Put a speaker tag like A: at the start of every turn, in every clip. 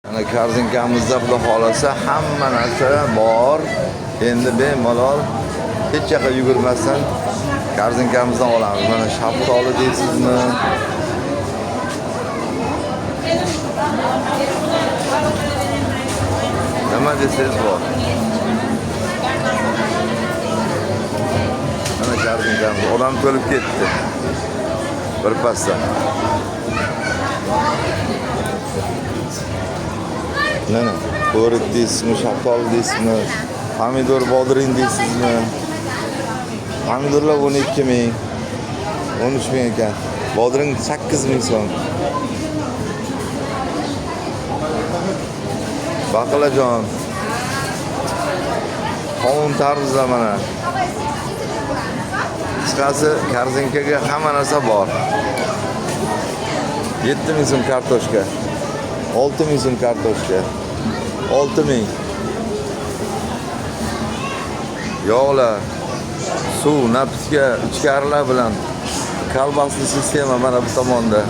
A: Mana korzinkamizda xudo xolasa hamma narsa bor. Endi bemalol hech yoqqa yugurmasdan korzinkamizdan olamiz. Mana shaftoli deysizmi? Nima desangiz bor. Mana korzinkamiz odam to'lib ketdi. Bir pasda. Mana ko'rik deysizmi, shaftoli deysizmi, pomidor bodring deysizmi? Pomidorlar 12 ming, 13 ming ekan. Bodring 8 ming so'm. Baqlajon. Qovun tarvuzlar mana. Qisqasi korzinkaga hamma narsa bor. 7 ming so'm kartoshka. 6 ming so'm kartoshka. 6 ming. Yog'lar, suv, napitka, ichkarilar bilan kolbasli sistema mana bu tomonda.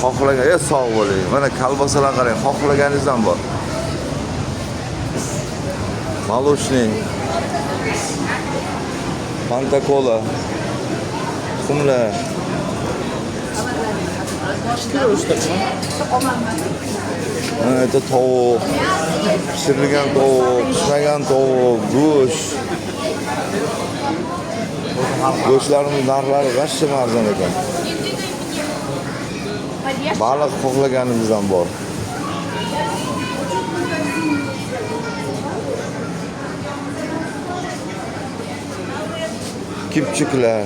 A: Xohlagan, sog' bo'ling. Mana kolbasalar qarang, xohlaganingizdan bor. Молочный. Pantakola. Xumlar. Это tovuq, pishirilgan tovuq, pishmagan tovuq, go'sht. Go'shtlarimiz narxlari g'ashti arzon ekan. Baliq xohlaganimizdan bor. Kipchiklar,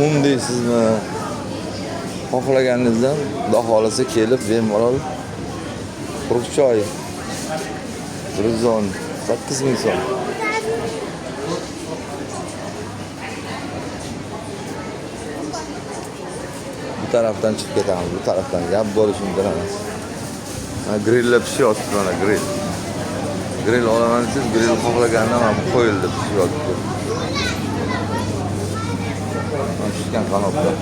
A: un deysizmi? Xohlaganingizdan xudo xolasa kelib bemalol quruq choy. Rizon 8 ming so'm. Bu tarafdan chiqib ketamiz, bu tarafdan gap bo'lishi mumkin emas. Grilllar pishyapti mana grill. Grill olaman siz grill xohlagandan ham qo'yildi pishyapti. Mana tushgan qanotlar.